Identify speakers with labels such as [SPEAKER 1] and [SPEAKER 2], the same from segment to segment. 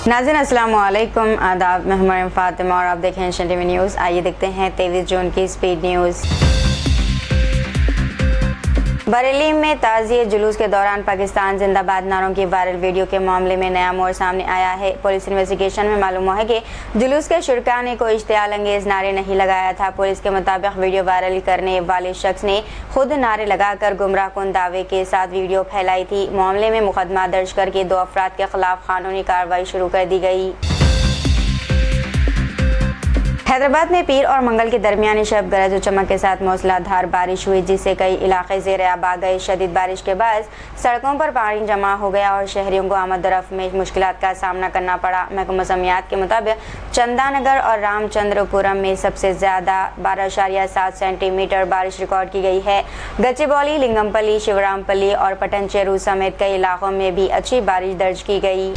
[SPEAKER 1] नाज़रीन अस्सलाम वालेकुम, आदाब। मैं हूं फातिमा और आप देखें एशियन टीवी न्यूज़। आइए देखते हैं 23 जून की स्पीड न्यूज़। बरेली में ताज़िए जुलूस के दौरान पाकिस्तान जिंदाबाद नारों की वायरल वीडियो के मामले में नया मोड़ सामने आया है। पुलिस इन्वेस्टिगेशन में मालूम हुआ है कि जुलूस के शुरका ने कोई इश्तियाल अंगेज नारे नहीं लगाया था। पुलिस के मुताबिक वीडियो वायरल करने वाले शख्स ने खुद नारे लगाकर गुमराहकुन दावे के साथ वीडियो फैलाई थी। मामले में मुकदमा दर्ज करके 2 अफराद के खिलाफ कानूनी कार्रवाई शुरू कर दी गई। हैदराबाद में पीर और मंगल के दरमियानी शब गरज और चमक के साथ मूसलाधार बारिश हुई, जिससे कई इलाके ज़ेर आब आ गए। शदीद बारिश के बाद सड़कों पर पानी जमा हो गया और शहरियों को आमद रफ्त में मुश्किलात का सामना करना पड़ा। महकमा मौसमियात के मुताबिक चंदानगर और रामचंद्रपुरम में सबसे ज़्यादा 12.7 सेंटीमीटर बारिश रिकॉर्ड की गई है। गच्चीबौली, लिंगमपल्ली, शिवरामपल्ली और पटनचेरू समेत कई इलाकों में भी अच्छी बारिश दर्ज की गई।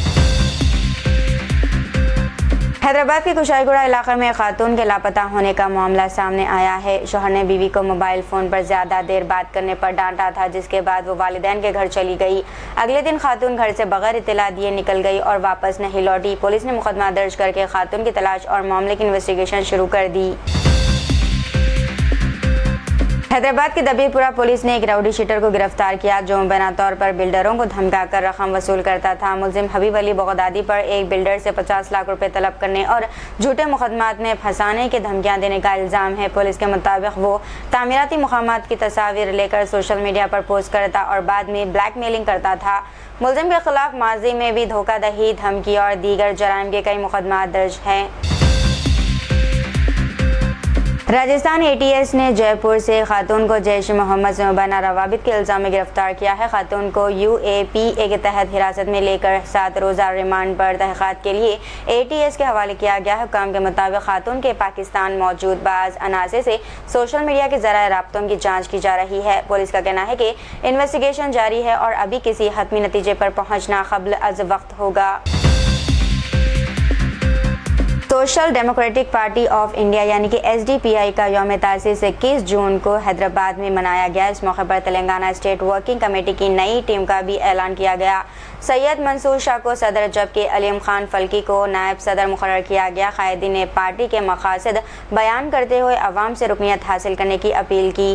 [SPEAKER 1] हैदराबाद के कुशाईगुड़ा इलाके में खातून के लापता होने का मामला सामने आया है। शौहर ने बीवी को मोबाइल फ़ोन पर ज़्यादा देर बात करने पर डांटा था, जिसके बाद वो वालिदैन के घर चली गई। अगले दिन खातून घर से बगैर इत्तला दिए निकल गई और वापस नहीं लौटी। पुलिस ने मुकदमा दर्ज करके खातून की तलाश और मामले की इन्वेस्टिगेशन शुरू कर दी। हैदराबाद की दबीरपुरा पुलिस ने एक राउडी शीटर को गिरफ्तार किया, जो मुबैना तौर पर बिल्डरों को धमकाकर रकम वसूल करता था। मुलजिम हबीब अली बगदादी पर एक बिल्डर से 50 लाख रुपए तलब करने और झूठे मुकदमात में फंसाने की धमकियां देने का इल्ज़ाम है। पुलिस के मुताबिक वो तामीराती मकामात की तस्वीर लेकर सोशल मीडिया पर पोस्ट करता और बाद में ब्लैकमेलिंग करता था। मुलजिम के खिलाफ माजी में भी धोखाधड़ी, धमकी और दीगर जराइम के कई मुकदमात दर्ज हैं। राजस्थान एटीएस ने जयपुर से खातून को जैश मोहम्मद से मुबैना रवाबित के इल्ज़ाम में गिरफ्तार किया है। खातून को UAPA के तहत हिरासत में लेकर 7 रोज़ा रिमांड पर तहक़ीक़ात के लिए एटीएस के हवाले किया गया है। हुक्म के मुताबिक खातून के पाकिस्तान मौजूद बाज़ अनासे से सोशल मीडिया के ज़राए राब्तों की जाँच की जा रही है। पुलिस का कहना है कि इन्वेस्टिगेशन जारी है और अभी किसी हतमी नतीजे पर पहुँचना क़ब्ल अज़ वक्त होगा। Social democratic party of India यानी कि SDPI का यौम तासीस 21 जून को हैदराबाद में मनाया गया। इस मौके पर तेलंगाना स्टेट वर्किंग कमेटी की नई टीम का भी ऐलान किया गया। सैयद मंसूर शाह को सदर जबकि अलीम खान फल्की को नायब सदर मुकर्रर किया गया। कायदीन ने पार्टी के मकासद बयान करते हुए अवाम से रुकनियत हासिल करने की अपील की।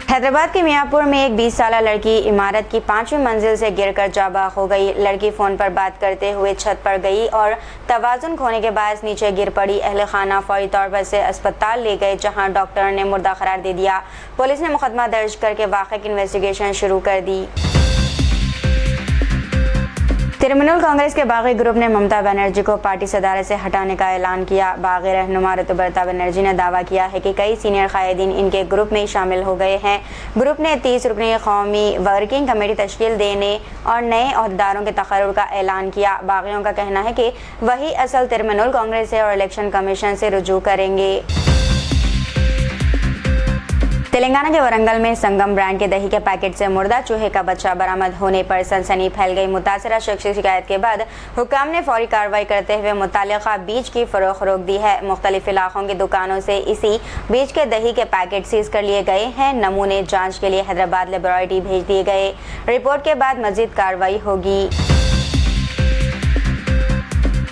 [SPEAKER 1] हैदराबाद के मियाँपुर में एक 20 साला लड़की इमारत की 5वीं मंजिल से गिरकर जाबाक हो गई। लड़की फ़ोन पर बात करते हुए छत पर गई और तवाज़ुन खोने के बाद नीचे गिर पड़ी। अहले खाना फौरी तौर पर से अस्पताल ले गए, जहां डॉक्टर ने मुर्दा करार दे दिया। पुलिस ने मुकदमा दर्ज करके वाक़े की इन्वेस्टिगेशन शुरू कर दी। तृणमूल कांग्रेस के बागी ग्रुप ने ममता बनर्जी को पार्टी सदारत से हटाने का ऐलान किया। बागी रहनुमा ऋतुपर्ता बनर्जी ने दावा किया है कि कई सीनियर कायदीन इनके ग्रुप में शामिल हो गए हैं। ग्रुप ने 30 रुकनी कौमी वर्किंग कमेटी तश्कील देने और नए अहदेदारों के तकर्रुर का ऐलान किया। बागियों का कहना है कि वही असल तृणमूल कांग्रेस है और इलेक्शन कमीशन से रुजू करेंगे। तेलंगाना के वरंगल में संगम ब्रांड के दही के पैकेट से मुर्दा चूहे का बच्चा बरामद होने पर सनसनी फैल गई। मुतासरा शख्स की शिकायत के बाद हुकाम ने फौरी कार्रवाई करते हुए मुतालिका बीज की फरोख्त रोक दी है। मुख्तलिफ इलाकों की दुकानों से इसी बीज के दही के पैकेट सीज कर लिए गए हैं। नमूने जांच के लिए हैदराबाद लेबोरेटरी भेज दिए गए। रिपोर्ट के बाद मजीद कार्रवाई होगी।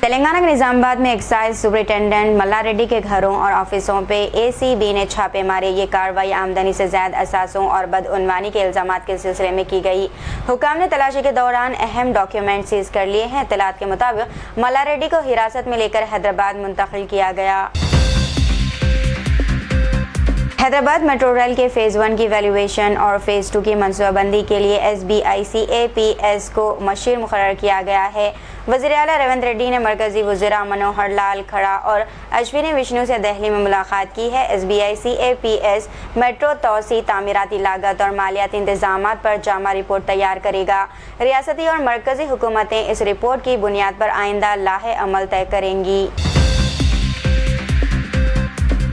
[SPEAKER 1] तेलंगाना के निजामाबाद में एक्साइज सुपरिटेंडेंट मल्ला रेड्डी के घरों और ऑफिसों पे ACB ने छापे मारे। ये कार्रवाई आमदनी से ज़ायद असासों और बदउनवानी के इल्ज़ामात के सिलसिले में की गई। हुकाम ने तलाशी के दौरान अहम डॉक्यूमेंट सीज कर लिए हैं। इत्तलात के मुताबिक मल्ला रेड्डी को हिरासत में लेकर हैदराबाद मुंतकिल किया गया। हैदराबाद मेट्रो रेल के फ़ेज़ 1 की वैल्यूएशन और फ़ेज़ 2 की मनसूबाबंदी के लिए SBICAPS को मशीर मुकर्रर किया गया है। वज़ीर आला रेवंत रेड्डी ने मरकज़ी वज़ीरा मनोहर लाल खड़ा और अश्विनी विष्णु से दिल्ली में मुलाकात की है। SBICAPS मेट्रो तोसी, तामीराती लागत और मालियाती इंतजामात पर जामा रिपोर्ट तैयार करेगा। रियासती और मरकज़ी हुकूमतें इस रिपोर्ट की बुनियाद पर आइंदा लाहे अमल तय करेंगी।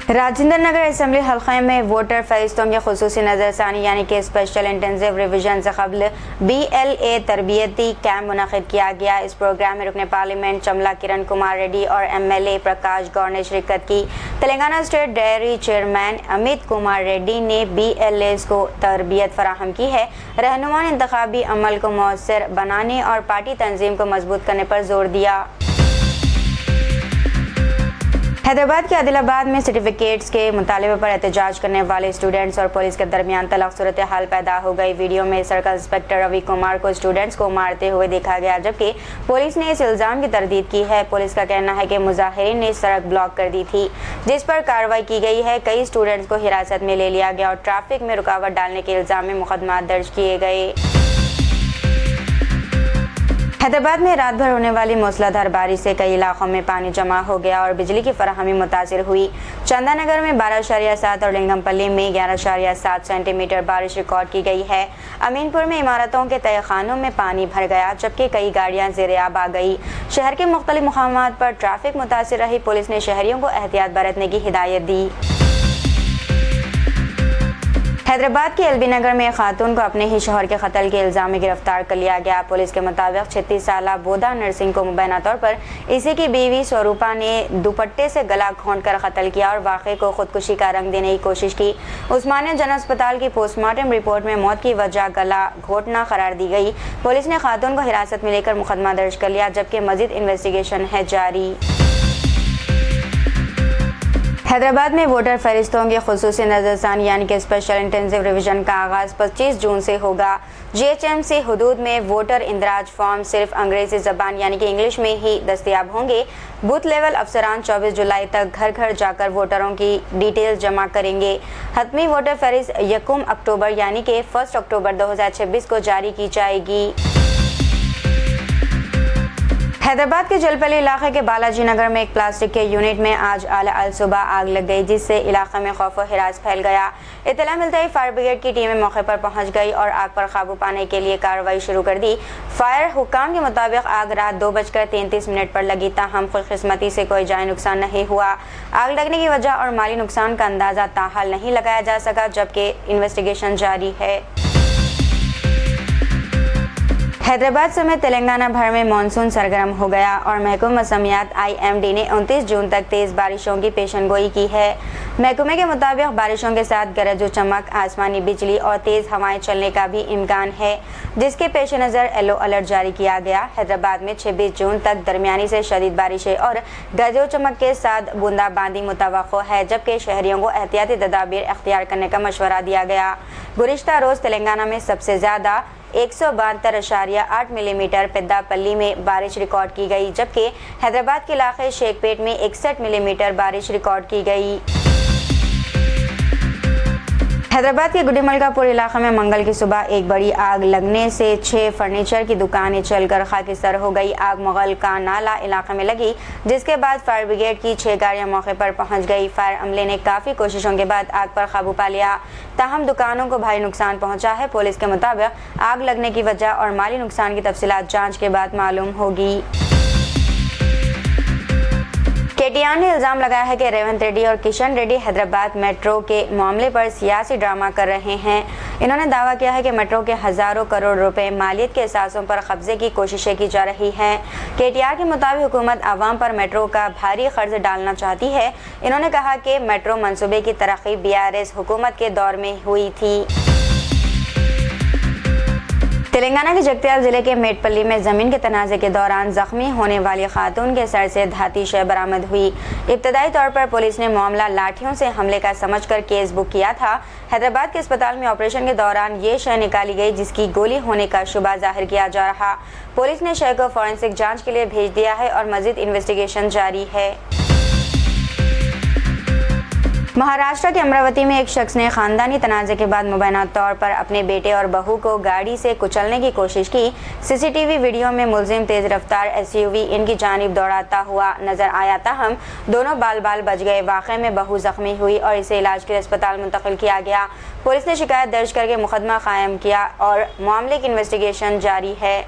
[SPEAKER 1] राजेंद्र नगर असम्बली हल्के में वोटर फहरिस्तों की खुसूसी नज़रसानी यानी कि स्पेशल इंटेंसिव रिवीजन से कबल BLA तरबियती कैंप मुनक़िद किया गया। इस प्रोग्राम में रुकन पार्लियामेंट चमला किरण कुमार रेड्डी और MLA प्रकाश गौड़ ने शिरकत की। Telangana state dairy chairman Amit Kumar Reddy ने BLAs को तरबियत फराहम की है। रहनुमा ने इंतखाबी अमल को मौसर बनाने और पार्टी तंजीम को मजबूत करने पर जोर दिया। हैदराबाद के आदिलाबाद में सर्टिफिकेट्स के मुतालबे पर एहतजाज करने वाले स्टूडेंट्स और पुलिस के दरमियान तल्ख सूरत हाल पैदा हो गई। वीडियो में सर्कल इंस्पेक्टर रवि कुमार को स्टूडेंट्स को मारते हुए देखा गया, जबकि पुलिस ने इस इल्ज़ाम की तरदीद की है। पुलिस का कहना है कि मुजाहिरीन ने सड़क ब्लॉक कर दी थी, जिस पर कार्रवाई की गई है। कई स्टूडेंट्स को हिरासत में ले लिया गया और ट्रैफिक में रुकावट डालने के इल्ज़ाम में मुकदमा दर्ज किए गए। हैदराबाद में रात भर होने वाली मूसलाधार बारिश से कई इलाकों में पानी जमा हो गया और बिजली की फराहमी मुतासिर हुई। चंदानगर में 12.7 और लिंगमपल्ली में 11.7 सेंटीमीटर बारिश रिकॉर्ड की गई है। अमीनपुर में इमारतों के तहखानों में पानी भर गया, जबकि कई गाड़ियां ज़ेर-ए-आब आ गई। शहर के मुख्तलिफ मुकामात पर ट्रैफिक मुतासिर रही। पुलिस ने शहरियों को एहतियात बरतने की हिदायत दी। हैदराबाद के LB नगर में एक खातून को अपने ही शौहर के कत्ल के इल्ज़ाम में गिरफ्तार कर लिया गया। पुलिस के मुताबिक 36 साला बोधा नरसिंह को मुबैना तौर पर इसी की बीवी स्वरूपा ने दुपट्टे से गला घोंट कर कत्ल किया और वाक़े को खुदकुशी का रंग देने की कोशिश की। उस्मानिया जनरल अस्पताल की पोस्टमार्टम रिपोर्ट में मौत की वजह गला घोंटना करार दी गई। पुलिस ने खातून को हिरासत में लेकर मुकदमा दर्ज कर लिया, जबकि मजीद इन्वेस्टिगेशन है जारी। हैदराबाद में वोटर फहरिस्तों की खुसूसी नज़रसानी यानी कि स्पेशल इंटेंसिव रिवीजन का आगाज़ 25 जून से होगा। GHMC हदूद में वोटर इंदराज फॉर्म सिर्फ अंग्रेज़ी ज़बान यानी कि इंग्लिश में ही दस्तयाब होंगे। बूथ लेवल अफसरान 24 जुलाई तक घर घर जाकर वोटरों की डिटेल्स जमा करेंगे। हतमी वोटर फहरिस्त 1 अक्टूबर यानी कि 1 अक्टूबर 2026 को जारी की जाएगी। हैदराबाद के जलपली इलाके के बालाजी नगर में एक प्लास्टिक के यूनिट में आज आला अल सुबह आग लग गई, जिससे इलाके में खौफ व हिरास फैल गया। इत्तला मिलते ही फायर ब्रिगेड की टीमें मौके पर पहुंच गई और आग पर काबू पाने के लिए कार्रवाई शुरू कर दी। फायर हुक्काम के मुताबिक आग रात 2:33 पर लगी, ताहम खुशकिस्मती से कोई जानी नुकसान नहीं हुआ। आग लगने की वजह और माली नुकसान का अंदाजा ताहाल नहीं लगाया जा सका, जबकि इन्वेस्टिगेशन जारी है। हैदराबाद समेत तेलंगाना भर में मानसून सरगर्म हो गया और महकमा मौसमियात IMD ने 29 जून तक तेज़ बारिशों की पेशनगोई की है। महकमे के मुताबिक बारिशों के साथ गरज व चमक, आसमानी बिजली और तेज़ हवाएं चलने का भी इम्कान है, जिसके पेश नज़र येलो अलर्ट जारी किया गया। हैदराबाद में 26 जून तक दरमियानी से शदीद बारिशें और गरज व चमक के साथ बूंदाबांदी मुतवक्को है, जबकि शहरियों को एहतियाती तदाबीर अख्तियार करने का मशवरा दिया गया। गुज़िश्ता रोज़ तेलंगाना में सबसे ज़्यादा 172.8 मिलीमीटर पेद्दापल्ली में बारिश रिकॉर्ड की गई, जबकि हैदराबाद के इलाके शेखपेट में 61 मिलीमीटर बारिश रिकॉर्ड की गई। हैदराबाद के गुडिमलकापुर इलाके में मंगल की सुबह एक बड़ी आग लगने से 6 फर्नीचर की दुकानें चलकर खाकिस्तान हो गई। आग मुगल का नाला इलाके में लगी, जिसके बाद फायर ब्रिगेड की 6 गाड़ियां मौके पर पहुंच गई। फायर अमले ने काफ़ी कोशिशों के बाद आग पर काबू पा लिया, ताहम दुकानों को भारी नुकसान पहुंचा है। पुलिस के मुताबिक आग लगने की वजह और माली नुकसान की तफसीलात जाँच के बाद मालूम होगी। KTR ने इल्ज़ाम लगाया है कि रेवंत रेड्डी और किशन रेड्डी हैदराबाद मेट्रो के मामले पर सियासी ड्रामा कर रहे हैं। इन्होंने दावा किया है कि मेट्रो के हज़ारों करोड़ रुपए मालियत के एहसासों पर कब्जे की कोशिशें की जा रही हैं। KTR के मुताबिक हुकूमत आवाम पर मेट्रो का भारी खर्च डालना चाहती है। इन्होंने कहा कि मेट्रो मंसूबे की तरक्की BRS हुकूमत के दौर में हुई थी। तेलंगाना के जगत्याल जिले के मेटपल्ली में जमीन के तनाज़े के दौरान जख्मी होने वाली खातून के सर से धाती शय बरामद हुई। इब्तदाई तौर पर पुलिस ने मामला लाठियों से हमले का समझकर केस बुक किया था। हैदराबाद के अस्पताल में ऑपरेशन के दौरान ये शय निकाली गई, जिसकी गोली होने का शुबा जाहिर किया जा रहा। पुलिस ने शय को फॉरेंसिक जाँच के लिए भेज दिया है और मजीद इन्वेस्टिगेशन जारी है। महाराष्ट्र के अमरावती में एक शख्स ने खानदानी तनाज़े के बाद मुबैना तौर पर अपने बेटे और बहू को गाड़ी से कुचलने की कोशिश की। CCTV वीडियो में मुलजिम तेज रफ्तार SUV इनकी जानिब दौड़ाता हुआ नजर आया, ताहम दोनों बाल बच गए। वाक़े में बहू जख्मी हुई और इसे इलाज के लिए अस्पताल मुंतकिल किया गया। पुलिस ने शिकायत दर्ज करके मुकदमा कायम किया और मामले की इन्वेस्टिगेशन जारी है।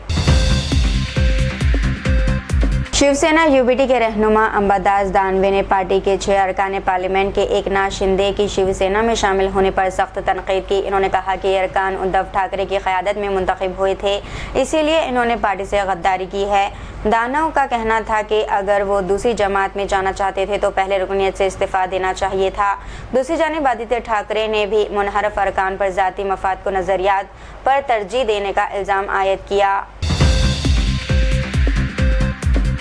[SPEAKER 1] शिवसेना यूबीटी के रहनुमा अंबादास दानवे ने पार्टी के 6 अरकान पार्लियामेंट के एकनाथ शिंदे की शिवसेना में शामिल होने पर सख्त तनकीद की। इन्होंने कहा कि ये अरकान उद्धव ठाकरे की क़यादत में मुंतखब हुए थे, इसीलिए इन्होंने पार्टी से गद्दारी की है। दानव का कहना था कि अगर वो दूसरी जमात में जाना चाहते थे तो पहले रुकनीत से इस्तीफा देना चाहिए था। दूसरी जानिब आदित्य ठाकरे ने भी मुनहरफ अरकान पर ज़ाती मफाद को नज़रियात पर तरजीह देने का इल्ज़ाम आयद किया।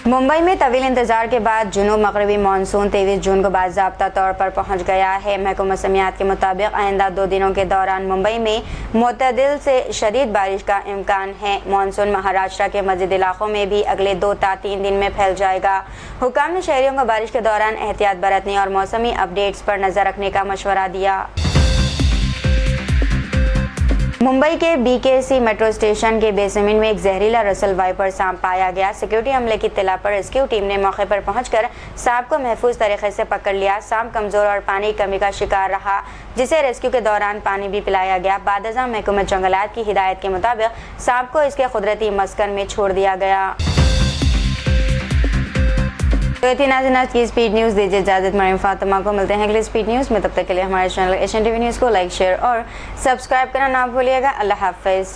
[SPEAKER 1] मुंबई में तवील इंतजार के बाद जुनूब मगरबी मानसून 23 जून को बाज़ाब्ता तौर पर पहुंच गया है। महकमा मौसमियात के मुताबिक आइंदा 2 दिनों के दौरान मुंबई में मुतदिल से शदीद बारिश का इम्कान है। मानसून महाराष्ट्र के मज़ीद इलाकों में भी अगले 2 ta 3 दिन में फैल जाएगा। हुक्काम ने शहरियों को बारिश के दौरान एहतियात बरतने और मौसमी अपडेट्स पर नज़र रखने का मशवरा दिया। मुंबई के BKC मेट्रो स्टेशन के बेसमेंट में एक जहरीला रसल वाइपर सांप पाया गया। सिक्योरिटी अमले की इत्तला पर रेस्क्यू टीम ने मौके पर पहुंचकर सांप को महफूज तरीके से पकड़ लिया। सांप कमजोर और पानी की कमी का शिकार रहा, जिसे रेस्क्यू के दौरान पानी भी पिलाया गया। बादशाह महकमा जंगलात की हिदायत के मुताबिक सांप को इसके कुदरती मस्कन में छोड़ दिया गया। तो इतनी नाज़रीन आज की स्पीड न्यूज़ दीजिए इजाज़त। मरीम फातिमा को मिलते हैं अगली स्पीड न्यूज़ में। तब तक के लिए हमारे चैनल HNTV न्यूज़ को लाइक, शेयर और सब्सक्राइब करना ना भूलिएगा। अल्लाह हाफ़िज़।